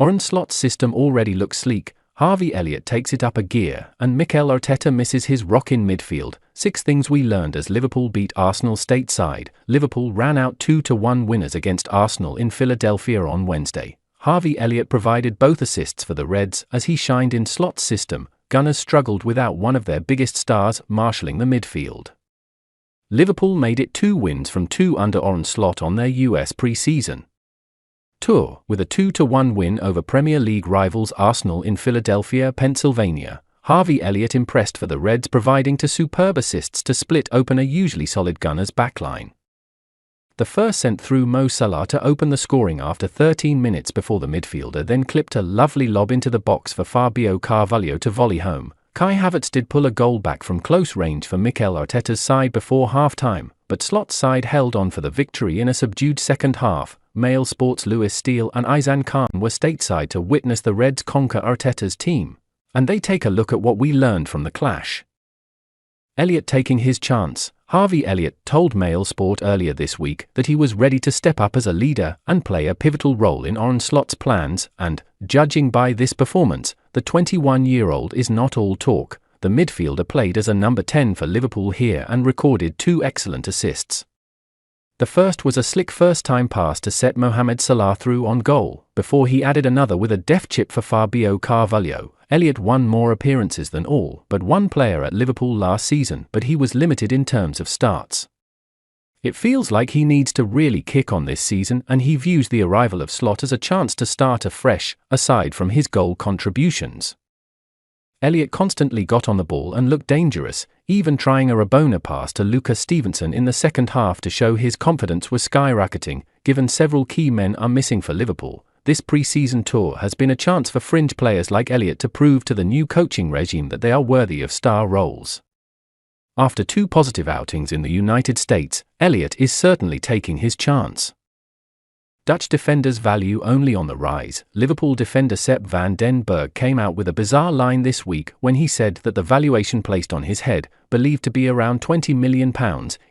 Arne Slot's system already looks sleek. Harvey Elliott takes it up a gear, and Mikel Arteta misses his rock in midfield. 6 things we learned as Liverpool beat Arsenal stateside. Liverpool ran out 2-1 winners against Arsenal in Philadelphia on Wednesday. Harvey Elliott provided both assists for the Reds as he shined in Slot's system. Gunners struggled without one of their biggest stars marshalling the midfield. Liverpool made it 2 wins from 2 under Arne Slot on their US pre-season tour, with a 2-1 win over Premier League rivals Arsenal in Philadelphia, Pennsylvania. Harvey Elliott impressed for the Reds, providing 2 superb assists to split open a usually solid Gunners backline. The first sent through Mo Salah to open the scoring after 13 minutes before the midfielder then clipped a lovely lob into the box for Fabio Carvalho to volley home. Kai Havertz did pull a goal back from close range for Mikel Arteta's side before half-time, but Slot's side held on for the victory in a subdued second half. Mail Sports' Lewis Steele and Izan Khan were stateside to witness the Reds conquer Arteta's team, and they take a look at what we learned from the clash. Elliott taking his chance. Harvey Elliott told Mail Sport earlier this week that he was ready to step up as a leader and play a pivotal role in Arne Slot's plans, and, judging by this performance, the 21-year-old is not all talk. The midfielder played as a number 10 for Liverpool here and recorded 2 excellent assists. The first was a slick first-time pass to set Mohamed Salah through on goal, before he added another with a deft chip for Fabio Carvalho. Elliott won more appearances than all but one player at Liverpool last season, but he was limited in terms of starts. It feels like he needs to really kick on this season, and he views the arrival of Slot as a chance to start afresh, aside from his goal contributions. Elliott constantly got on the ball and looked dangerous, even trying a Rabona pass to Lucas Stevenson in the second half to show his confidence was skyrocketing. Given several key men are missing for Liverpool, this pre-season tour has been a chance for fringe players like Elliott to prove to the new coaching regime that they are worthy of star roles. After 2 positive outings in the United States, Elliott is certainly taking his chance. Dutch defenders' value only on the rise. Liverpool defender Sepp van den Berg came out with a bizarre line this week when he said that the valuation placed on his head, believed to be around £20 million,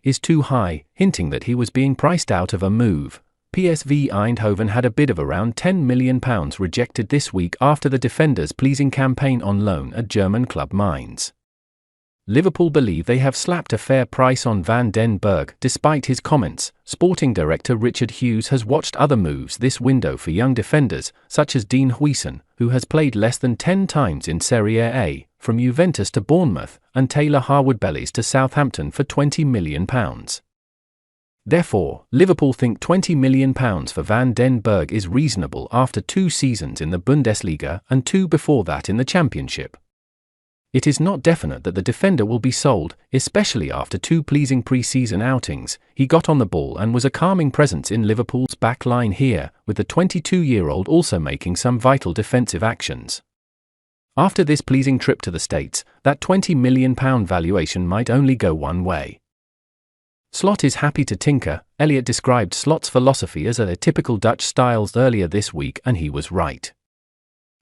is too high, hinting that he was being priced out of a move. PSV Eindhoven had a bid of around £10 million rejected this week after the defender's pleasing campaign on loan at German club Mainz. Liverpool believe they have slapped a fair price on Van den Berg. Despite his comments, sporting director Richard Hughes has watched other moves this window for young defenders, such as Dean Huijsen, who has played less than 10 times in Serie A, from Juventus to Bournemouth, and Taylor Harwood-Bellis to Southampton for £20 million. Therefore, Liverpool think £20 million for Van den Berg is reasonable after 2 seasons in the Bundesliga and 2 before that in the Championship. It is not definite that the defender will be sold, especially after 2 pleasing pre-season outings. He got on the ball and was a calming presence in Liverpool's back line here, with the 22-year-old also making some vital defensive actions. After this pleasing trip to the States, that £20 million valuation might only go one way. Slot is happy to tinker. Elliott described Slot's philosophy as a typical Dutch styles earlier this week, and he was right.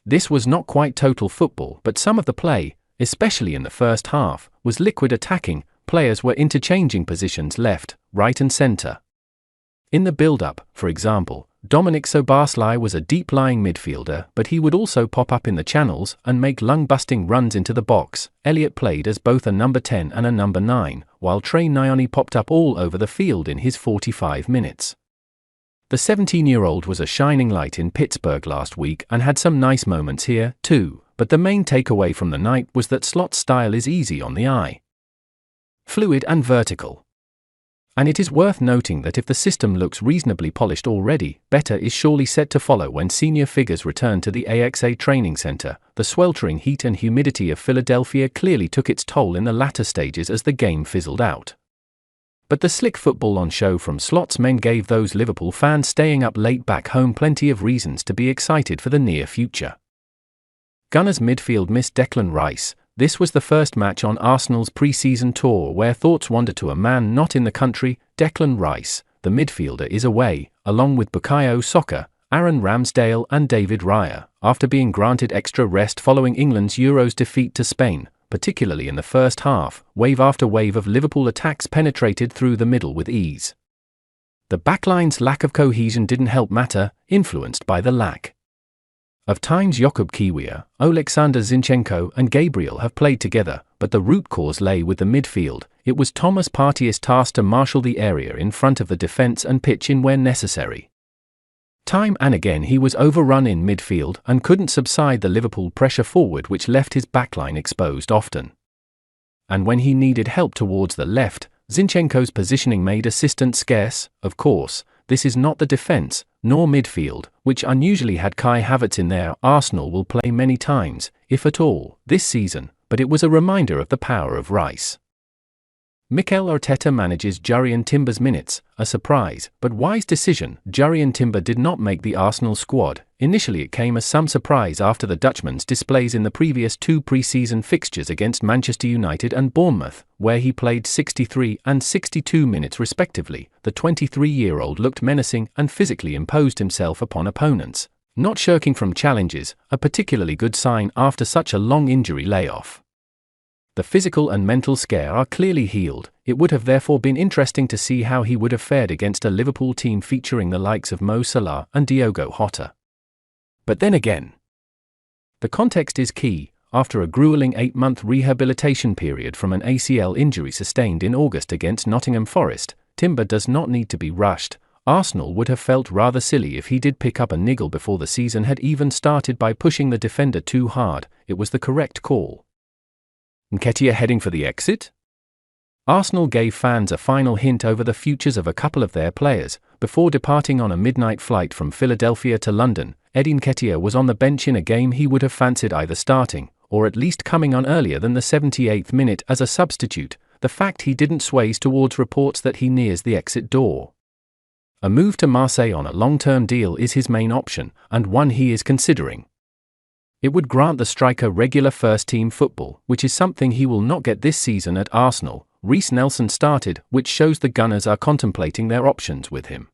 This was not quite total football, but some of the play, especially in the first half, was liquid attacking. Players were interchanging positions left, right and centre. In the build-up, for example, Dominic Szoboszlai was a deep-lying midfielder, but he would also pop up in the channels and make lung-busting runs into the box. Elliott played as both a number 10 and a number 9, while Trey Nyoni popped up all over the field in his 45 minutes. The 17-year-old was a shining light in Pittsburgh last week and had some nice moments here, too. But the main takeaway from the night was that Slot's style is easy on the eye, fluid and vertical. And it is worth noting that if the system looks reasonably polished already, better is surely set to follow when senior figures return to the AXA training center. The sweltering heat and humidity of Philadelphia clearly took its toll in the latter stages as the game fizzled out. But the slick football on show from Slot's men gave those Liverpool fans staying up late back home plenty of reasons to be excited for the near future. Gunners midfield missed Declan Rice. This was the first match on Arsenal's pre-season tour where thoughts wander to a man not in the country. Declan Rice, the midfielder, is away, along with Bukayo Saka, Aaron Ramsdale and David Raya, after being granted extra rest following England's Euros defeat to Spain, particularly in the first half. Wave after wave of Liverpool attacks penetrated through the middle with ease. The backline's lack of cohesion didn't help matter, influenced by the lack Of times Jakub Kiwior, Oleksandr Zinchenko and Gabriel have played together, but the root cause lay with the midfield. It was Thomas Partey's task to marshal the area in front of the defence and pitch in where necessary. Time and again he was overrun in midfield and couldn't subside the Liverpool pressure forward, which left his backline exposed often. And when he needed help towards the left, Zinchenko's positioning made assistance scarce. Of course, this is not the defence, nor midfield, which unusually had Kai Havertz in there. Arsenal will play many times, if at all, this season, but it was a reminder of the power of Rice. Mikel Arteta manages Jurrien Timber's minutes, a surprise, but wise decision. Jurrien Timber did not make the Arsenal squad. Initially it came as some surprise after the Dutchman's displays in the previous two pre-season fixtures against Manchester United and Bournemouth, where he played 63 and 62 minutes respectively. The 23-year-old looked menacing and physically imposed himself upon opponents, not shirking from challenges, a particularly good sign after such a long injury layoff. The physical and mental scare are clearly healed. It would have therefore been interesting to see how he would have fared against a Liverpool team featuring the likes of Mo Salah and Diogo Jota. But then again, the context is key. After a grueling 8-month rehabilitation period from an ACL injury sustained in August against Nottingham Forest, Timber does not need to be rushed. Arsenal would have felt rather silly if he did pick up a niggle before the season had even started by pushing the defender too hard. It was the correct call. Nketiah heading for the exit? Arsenal gave fans a final hint over the futures of a couple of their players. Before departing on a midnight flight from Philadelphia to London, Eddie Nketiah was on the bench in a game he would have fancied either starting, or at least coming on earlier than the 78th minute as a substitute. The fact he didn't sways towards reports that he nears the exit door. A move to Marseille on a long-term deal is his main option, and one he is considering. It would grant the striker regular first-team football, which is something he will not get this season at Arsenal. Reiss Nelson started, which shows the Gunners are contemplating their options with him.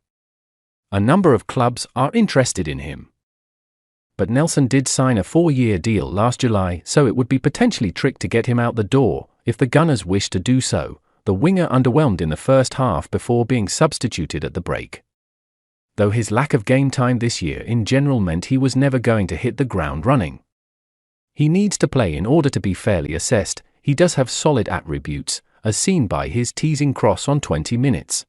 A number of clubs are interested in him. But Nelson did sign a 4-year deal last July, so it would be potentially tricky to get him out the door, if the Gunners wish to do so. The winger underwhelmed in the first half before being substituted at the break. Though his lack of game time this year in general meant he was never going to hit the ground running. He needs to play in order to be fairly assessed. He does have solid attributes, as seen by his teasing cross on 20 minutes.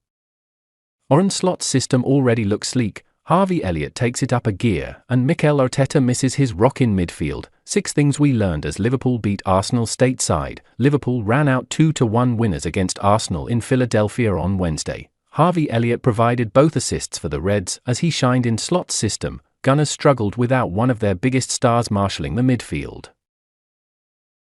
Arne Slot's system already looks sleek. Harvey Elliott takes it up a gear, and Mikel Arteta misses his rock in midfield. 6 things we learned as Liverpool beat Arsenal stateside. Liverpool ran out 2-1 winners against Arsenal in Philadelphia on Wednesday. Harvey Elliott provided both assists for the Reds as he shined in Slot's system. Gunners struggled without one of their biggest stars marshalling the midfield.